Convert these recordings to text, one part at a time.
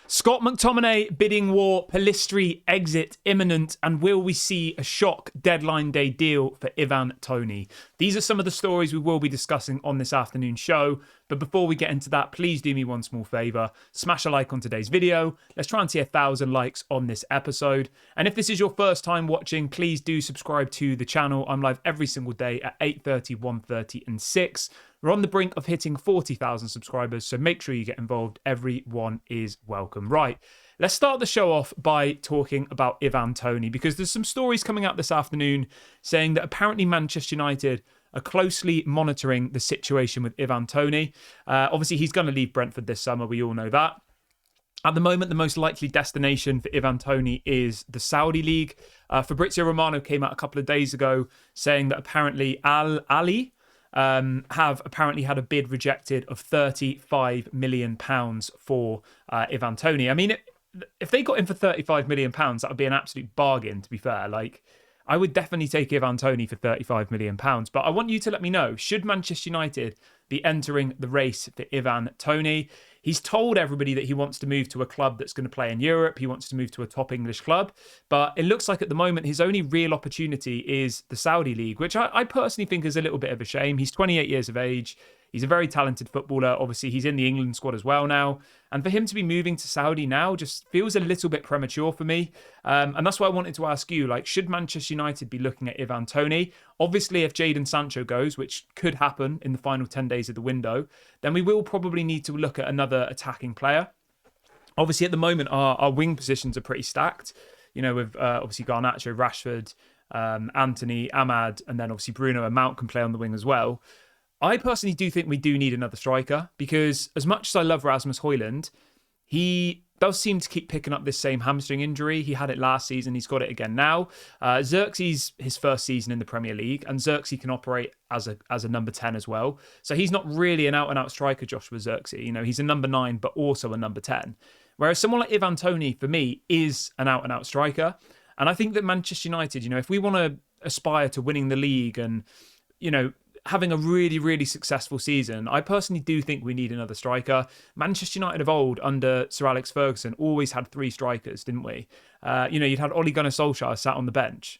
Scott McTominay bidding war, Pellistri exit imminent, and will we see a shock deadline day deal for Toney? These are some of the stories we will be discussing on this afternoon show. But before we get into that, please do me one small favour. Smash a like on today's video. Let's try and see 1,000 likes on this episode. And if this is your first time watching, please do subscribe to the channel. I'm live every single day at 8:30, 1:30 and 6. We're on the brink of hitting 40,000 subscribers, so make sure you get involved. Everyone is welcome. Right, let's start the show off by talking about Toney, because there's some stories coming out this afternoon saying that apparently Manchester United are closely monitoring the situation with Toney. Obviously, he's going to leave Brentford this summer. We all know that. At the moment, the most likely destination for Toney is the Saudi League. Fabrizio Romano came out a couple of days ago saying that apparently Al Ahly have apparently had a bid rejected of £35 million for Toney. I mean, if they got him for £35 million, that would be an absolute bargain, to be fair. Like, I would definitely take Toney for £35 million. But I want you to let me know, should Manchester United be entering the race for Toney? He's told everybody that he wants to move to a club that's going to play in Europe. He wants to move to a top English club. But it looks like at the moment, his only real opportunity is the Saudi League, which I personally think is a little bit of a shame. He's 28 years of age. He's a very talented footballer. Obviously, he's in the England squad as well now. And for him to be moving to Saudi now just feels a little bit premature for me. And that's why I wanted to ask you, like, should Manchester United be looking at Toney? Obviously, if Jadon Sancho goes, which could happen in the final 10 days of the window, then we will probably need to look at another attacking player. Obviously, at the moment, our wing positions are pretty stacked. You know, with obviously Garnacho, Rashford, Anthony, Ahmad, and then obviously Bruno and Mount can play on the wing as well. I personally do think we do need another striker, because as much as I love Rasmus Højlund, he does seem to keep picking up this same hamstring injury. He had it last season. He's got it again now. Xerxes, his first season in the Premier League, and Xerxes can operate as a number 10 as well. So he's not really an out-and-out striker, Joshua Xerxes. You know, he's a number 9, but also a number 10. Whereas someone like Toney, for me, is an out-and-out striker. And I think that Manchester United, you know, if we want to aspire to winning the league and, you know, having a really, really successful season, I personally do think we need another striker. Manchester United of old, under Sir Alex Ferguson, always had 3 strikers, didn't we? You know, you'd had Ole Gunnar Solskjaer sat on the bench.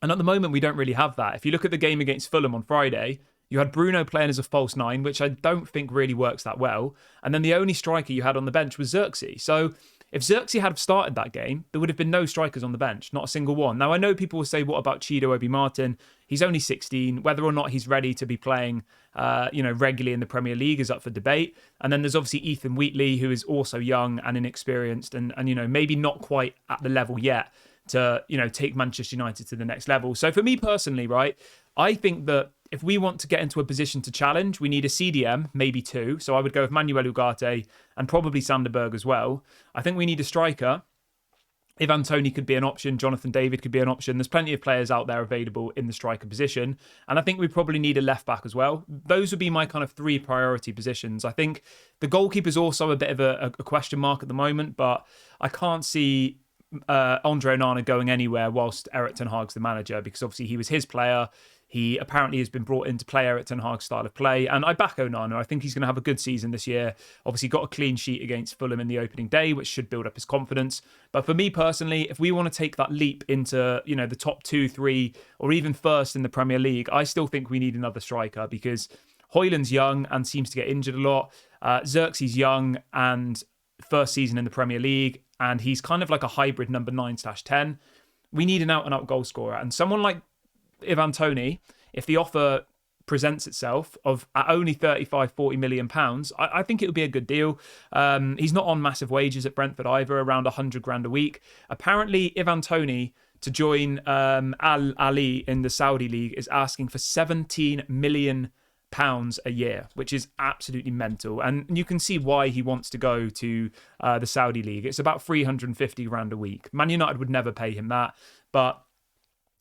And at the moment, we don't really have that. If you look at the game against Fulham on Friday, you had Bruno playing as a false 9, which I don't think really works that well. And then the only striker you had on the bench was Xerxes. So if Xerxes had started that game, there would have been no strikers on the bench, not a single one. Now, I know people will say, what about Chido Obi Martin? He's only 16. Whether or not he's ready to be playing, regularly in the Premier League is up for debate. And then there's obviously Ethan Wheatley, who is also young and inexperienced and you know, maybe not quite at the level yet to, you know, take Manchester United to the next level. So for me personally, right, I think that if we want to get into a position to challenge, we need a CDM, maybe 2. So I would go with Manuel Ugarte and probably Sanderberg as well. I think we need a striker. Toney could be an option. Jonathan David could be an option. There's plenty of players out there available in the striker position. And I think we probably need a left back as well. Those would be my kind of 3 priority positions. I think the goalkeeper's also a bit of a question mark at the moment, but I can't see Andre Onana going anywhere whilst Erik ten Hag's the manager, because obviously he was his player. He apparently has been brought in to play Erik ten Hag's style of play. And I back Onana. I think he's going to have a good season this year. Obviously got a clean sheet against Fulham in the opening day, which should build up his confidence. But for me personally, if we want to take that leap into, you know, the top 2, 3, or even first in the Premier League, I still think we need another striker, because Højlund's young and seems to get injured a lot. Xerxes young and first season in the Premier League. And he's kind of like a hybrid number 9/10. We need an out-and-out goal scorer. And someone like Toney, if the offer presents itself of at only 35, 40 million pounds, I think it would be a good deal. He's not on massive wages at Brentford either, around 100 grand a week. Apparently, Toney to join Al Ahly in the Saudi League is asking for 17 million pounds a year, which is absolutely mental. And you can see why he wants to go to the Saudi League. It's about 350 grand a week. Man United would never pay him that, but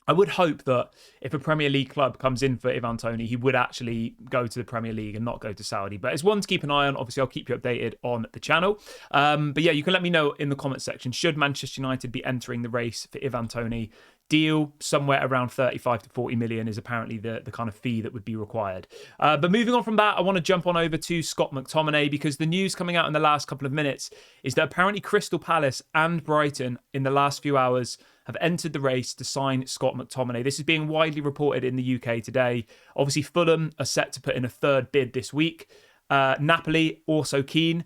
I would hope that if a Premier League club comes in for Toney, he would actually go to the Premier League and not go to Saudi. But it's one to keep an eye on. Obviously, I'll keep you updated on the channel. But yeah, you can let me know in the comment section, should Manchester United be entering the race for Toney? deal. Somewhere around 35 to 40 million is apparently the kind of fee that would be required. But moving on from that, I want to jump on over to Scott McTominay, because the news coming out in the last couple of minutes is that apparently Crystal Palace and Brighton in the last few hours have entered the race to sign Scott McTominay. This is being widely reported in the UK today. Obviously, Fulham are set to put in a third bid this week. Napoli also keen.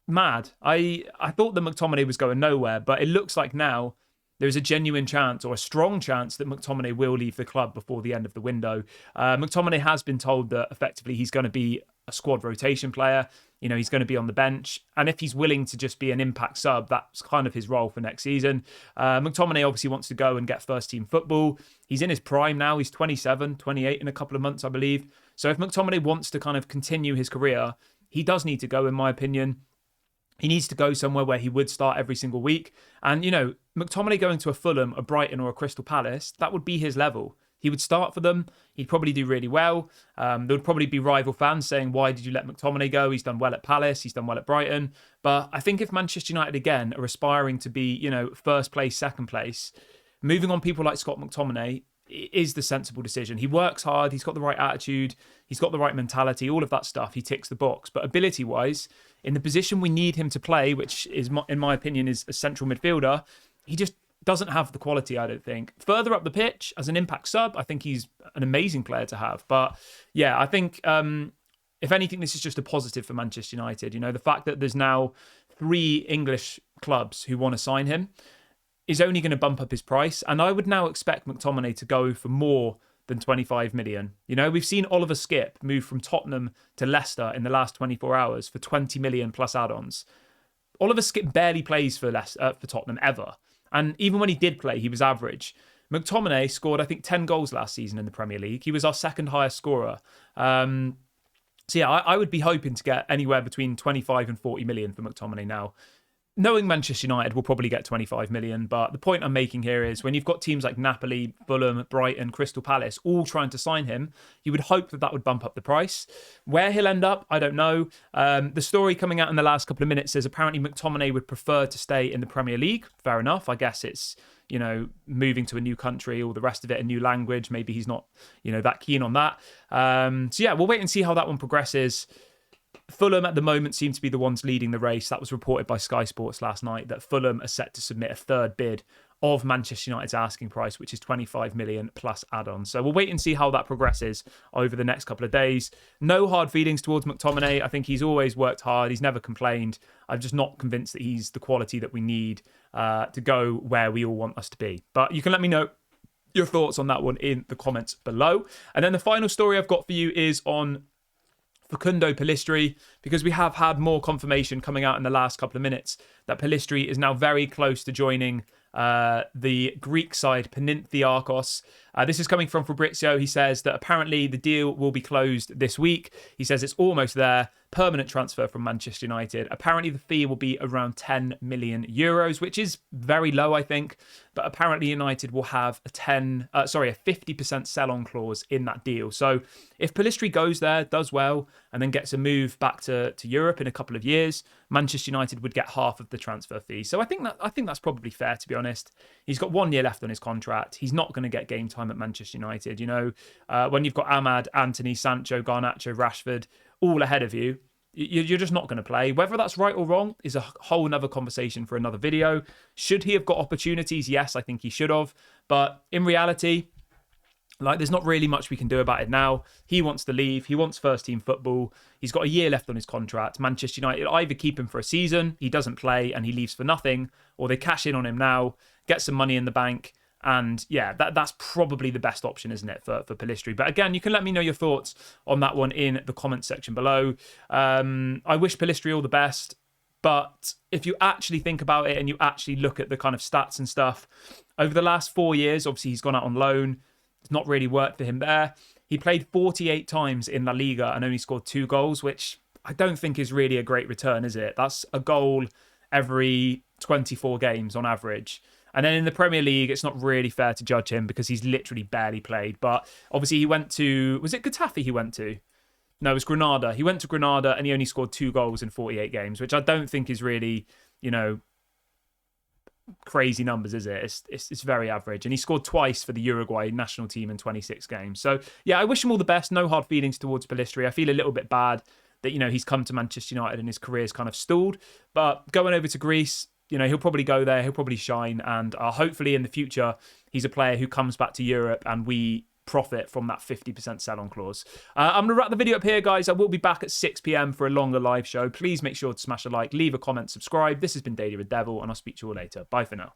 Mad. I thought that McTominay was going nowhere, but it looks like now there's a genuine chance, or a strong chance, that McTominay will leave the club before the end of the window. McTominay has been told that effectively he's going to be a squad rotation player. You know, he's going to be on the bench. And if he's willing to just be an impact sub, that's kind of his role for next season. McTominay obviously wants to go and get first team football. He's in his prime now. He's 27, 28 in a couple of months, I believe. So if McTominay wants to kind of continue his career, he does need to go, in my opinion. He needs to go somewhere where he would start every single week. And, you know, McTominay going to a Fulham, a Brighton or a Crystal Palace, that would be his level. He would start for them. He'd probably do really well. There would probably be rival fans saying, why did you let McTominay go? He's done well at Palace. He's done well at Brighton. But I think if Manchester United, again, are aspiring to be, you know, first place, second place, moving on people like Scott McTominay is the sensible decision. He works hard. He's got the right attitude. He's got the right mentality. All of that stuff. He ticks the box. But ability-wise, in the position we need him to play, which is, in my opinion, is a central midfielder, he just doesn't have the quality, I don't think. Further up the pitch, as an impact sub, I think he's an amazing player to have. But yeah, I think, if anything, this is just a positive for Manchester United. You know, the fact that there's now 3 English clubs who want to sign him is only going to bump up his price. And I would now expect McTominay to go for more than 25 million. You know, we've seen Oliver Skipp move from Tottenham to Leicester in the last 24 hours for 20 million plus add-ons. Oliver Skipp barely plays for Tottenham ever. And even when he did play, he was average. McTominay scored, I think, 10 goals last season in the Premier League. He was our second highest scorer. So yeah, I would be hoping to get anywhere between 25 and 40 million for McTominay now. Knowing Manchester United will probably get 25 million, but the point I'm making here is when you've got teams like Napoli, Fulham, Brighton, Crystal Palace all trying to sign him, you would hope that would bump up the price. Where he'll end up, I don't know. The story coming out in the last couple of minutes says apparently McTominay would prefer to stay in the Premier League. Fair enough. I guess it's, you know, moving to a new country, all the rest of it, a new language. Maybe he's not, you know, that keen on that. So yeah, we'll wait and see how that one progresses. Fulham at the moment seem to be the ones leading the race. That was reported by Sky Sports last night that Fulham are set to submit a third bid of Manchester United's asking price, which is 25 million plus add-ons. So we'll wait and see how that progresses over the next couple of days. No hard feelings towards McTominay. I think he's always worked hard. He's never complained. I'm just not convinced that he's the quality that we need to go where we all want us to be. But you can let me know your thoughts on that one in the comments below. And then the final story I've got for you is on Facundo Pellistri, because we have had more confirmation coming out in the last couple of minutes that Pellistri is now very close to joining the Greek side Panathinaikos. This is coming from Fabrizio. He says that apparently the deal will be closed this week. He says it's almost there. Permanent transfer from Manchester United. Apparently the fee will be around 10 million euros, which is very low, I think. But apparently United will have a 50% sell-on clause in that deal. So if Pellistri goes there, does well, and then gets a move back to Europe in a couple of years, Manchester United would get half of the transfer fee. So I think that's probably fair, to be honest. He's got 1 year left on his contract. He's not going to get game time at Manchester United. You know, when you've got Ahmad, Anthony, Sancho, Garnacho, Rashford all ahead of you, you're just not going to play. Whether that's right or wrong is a whole nother conversation for another video. Should he have got opportunities? Yes, I think he should have. But in reality, like, there's not really much we can do about it now. He wants to leave. He wants first team football. He's got a year left on his contract. Manchester United either keep him for a season, he doesn't play and he leaves for nothing, or they cash in on him now, get some money in the bank. And yeah, that's probably the best option, isn't it, for Pellistri? But again, you can let me know your thoughts on that one in the comments section below. I wish Pellistri all the best. But if you actually think about it and you actually look at the kind of stats and stuff, over the last 4 years, obviously he's gone out on loan. It's not really worked for him there. He played 48 times in La Liga and only scored 2 goals, which I don't think is really a great return, is it? That's a goal every 24 games on average. And then in the Premier League, it's not really fair to judge him because he's literally barely played. But obviously he went to, was it Getafe he went to? No, it was Granada. He went to Granada and he only scored 2 goals in 48 games, which I don't think is really, you know, crazy numbers, is it? It's very average. And he scored twice for the Uruguay national team in 26 games. So, yeah, I wish him all the best. No hard feelings towards Pellistri. I feel a little bit bad that, he's come to Manchester United and his career's kind of stalled. But going over to Greece, he'll probably go there. He'll probably shine. And hopefully in the future, he's a player who comes back to Europe and we profit from that 50% sell-on clause. I'm going to wrap the video up here, guys. I will be back at 6 p.m. for a longer live show. Please make sure to smash a like, leave a comment, subscribe. This has been Daily Red Devil, and I'll speak to you all later. Bye for now.